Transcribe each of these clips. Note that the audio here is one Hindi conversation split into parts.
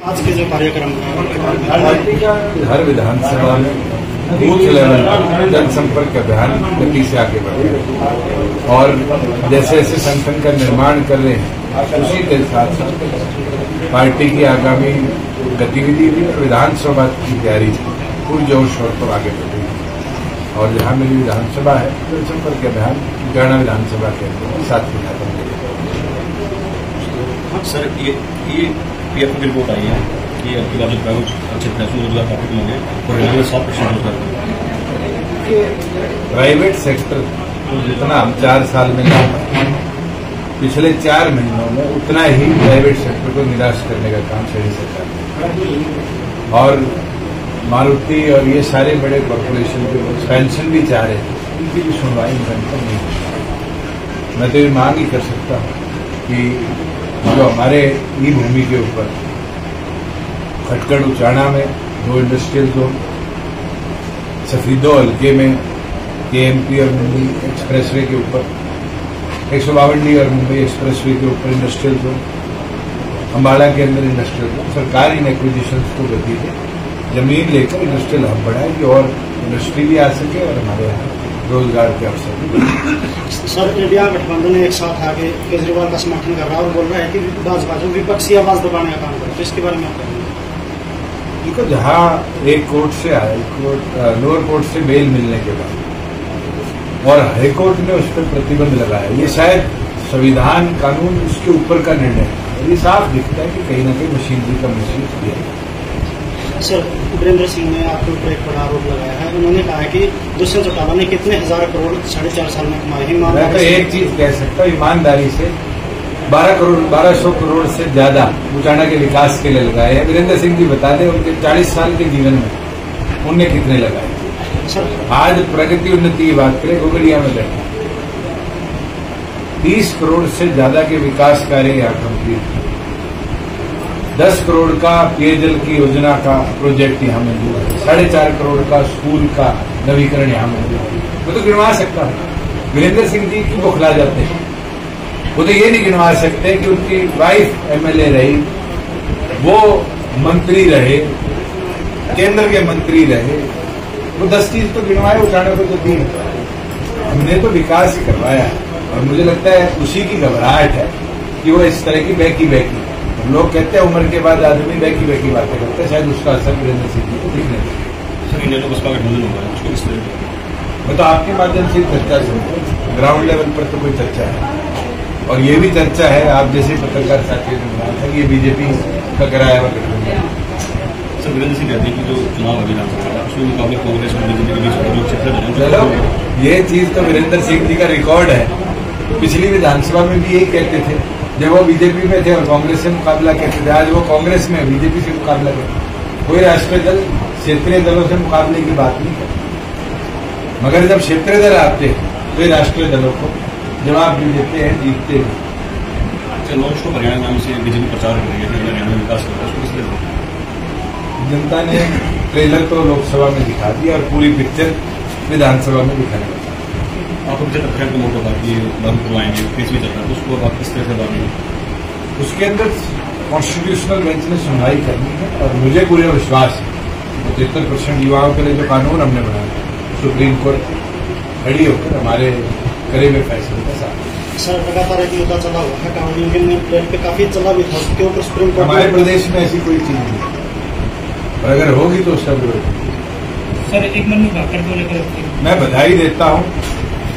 आज के जो कार्यक्रम पार्टी का हर विधानसभा में बूथ लेवल जनसंपर्क अभियान गति से आगे बढ़ रहे हैं और जैसे जैसे संगठन का निर्माण कर रहे हैं उसी के साथ साथ पार्टी की आगामी गतिविधि भी और विधानसभा की तैयारी पूरी जोर शोर पर आगे बढ़ रही है। और जहां मेरी विधानसभा है जनसंपर्क अभियान गणना विधानसभा के अंदर 7 खत्म सर ये पीएफ की रिपोर्ट आई है कि आपकी बात जो अच्छे रोजगार काफी मिले और रेलवे 7% रोजगार प्राइवेट सेक्टर को जितना हम 4 साल में लाए पिछले 4 महीनों में उतना ही प्राइवेट सेक्टर को निराश करने का काम शहरी सरकार ने और मारुति और ये सारे बड़े कॉरपोरेशन के एक्सपेंशन भी चाह रहे थे उनकी भी सुनवाई निरंतर नहीं। मैं तो ये मांग ही कर सकता हूँ कि जो हमारे ई भूमि के ऊपर खटगड़ उचाना में 2 इंडस्ट्रियल जोन, सफीदो हल्के में केएमपी और मुंबई एक्सप्रेसवे के ऊपर 152 और मुंबई एक्सप्रेसवे के ऊपर इंडस्ट्रियल जोन, अम्बाला के अंदर इंडस्ट्रियल जोन, सरकार इन एक्विजिशन को गति दे, जमीन लेकर इंडस्ट्रियल हब बढ़ाए कि और इंडस्ट्री भी आ सके और हमारे यहाँ रोजगार के अवसर भी। सर इंडिया गठबंधन एक साथ आके केजरीवाल का समर्थन कर रहा है और बोल रहा है कि बाजू विपक्षी आवाज दबाने का काम करे, तो इसके बारे में आप कहेंगे? देखो जहाँ एक कोर्ट से लोअर कोर्ट से बेल मिलने के बाद और हाईकोर्ट ने उस पर प्रतिबंध लगाया, ये शायद संविधान कानून उसके ऊपर का निर्णय है। ये साफ दिखता है कि कहीं न कहीं मशीनरी का मिसयूज किया। सर वीरेंद्र सिंह ने आपके ऊपर एक बड़ा आरोप लगाया है, उन्होंने कहा है कि दुष्यंत चौटाला ने कितने 1000 करोड़ 4.5 साल में कमाए हैं। मैं तो एक चीज कह सकता हूँ, ईमानदारी से 1200 करोड़ से ज्यादा उचाना के विकास के लिए लगाए हैं। वीरेंद्र सिंह जी बता दें उनके 40 साल के जीवन में उनने कितने लगाए। सर आज प्रगति उन्नति की बात करें, गोगड़िया में बैठे 30 करोड़ से ज्यादा के विकास कार्य यहाँ कंप्लीट, 10 करोड़ का पेयजल की योजना का प्रोजेक्ट यहाँ मंजूर है, 4.5 करोड़ का स्कूल का नवीकरण यहाँ मंजूर है। वो तो गिनवा सकता है। वीरेंद्र सिंह जी क्यों बौखला जाते हैं? वो तो ये नहीं गिनवा सकते कि उनकी वाइफ एमएलए रही, वो मंत्री रहे, केंद्र के मंत्री रहे, वो 10 चीज तो गिनवाए, उठाने को तो 3। हमने तो विकास ही करवाया है और मुझे लगता है उसी की घबराहट है कि वो इस तरह की बहकी लोग कहते हैं उम्र के बाद आदमी बहकी बातें करते हैं, शायद उसका असर वीरेंद्र सिंह जी को दिखने लगे। सर इंडिया तो बसपा गठबंधन होगा उसको किस तरह मैं तो आपके माध्यम से चर्चा सुनता हूँ, ग्राउंड लेवल पर तो कोई चर्चा है और ये भी चर्चा है, आप जैसे पत्रकार साथी ने बताया था कि ये बीजेपी का कराया हुआ गठबंधन। सर वीरेंद्र सिंह कहते हैं कि जो चुनाव अभी उसमें मुकाबले कांग्रेस और बीजेपी के बीच जो क्षेत्र चलो ये चीज तो वीरेंद्र सिंह जी का रिकॉर्ड है। पिछली विधानसभा में भी यही कहते थे जब वो बीजेपी में थे और कांग्रेस से मुकाबला कहते थे, आज वो कांग्रेस में बीजेपी से मुकाबला करते। कोई राष्ट्रीय दल क्षेत्रीय दलों से मुकाबले की बात नहीं करते, मगर जब क्षेत्रीय दल आते हैं तो राष्ट्रीय दलों को जवाब भी देते हैं, जीतते हैं। लॉन्च को हरियाणा नाम से बीजेपी प्रचार कर रही है, हरियाणा में विकास कर रहा है। जनता ने ट्रेलर तो लोकसभा में दिखा दिया और पूरी पिक्चर विधानसभा में दिखाने लगा। आपको मुझे तथ्य का मोटा था कि लागू करवाएंगे, केस भी चल रहा है, उसको आप किस तरह से बात उसके अंदर कॉन्स्टिट्यूशनल बेंच ने सुनवाई करनी है और मुझे पूरे विश्वास है 75% युवाओं के लिए जो कानून हमने बनाया सुप्रीम कोर्ट खड़ी होकर हमारे करे हुए फैसले का साथ। सर लगातार एक मुद्दा चला हुआ है, कानून यूनियन प्लेन पे काफी चला भी था, उसके ऊपर सुप्रीम कोर्ट हमारे प्रदेश में ऐसी कोई चीज नहीं और अगर होगी तो उसका विरोध। सर एक मन में भाकर को लेकर मैं बधाई देता हूं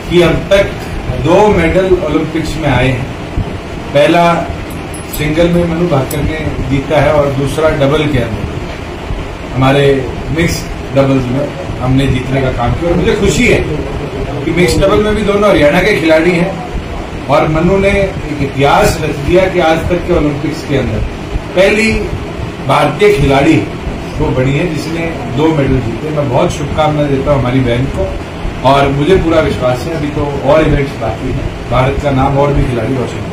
कि अब तक 2 मेडल ओलंपिक्स में आए हैं। पहला सिंगल में मनु भाकर ने जीता है और दूसरा डबल के अंदर हमारे मिक्स डबल्स में हमने जीतने का काम किया और मुझे खुशी है कि मिक्स डबल में भी दोनों हरियाणा के खिलाड़ी हैं और मनु ने एक इतिहास रच दिया कि आज तक के ओलंपिक्स के अंदर पहली भारतीय खिलाड़ी वो बनी है जिसने 2 मेडल जीते। मैं बहुत शुभकामनाएं देता हूं हमारी बहन को और मुझे पूरा विश्वास है अभी तो और इवेंट्स बाकी हैं, भारत का नाम और भी खिलाड़ी रोशन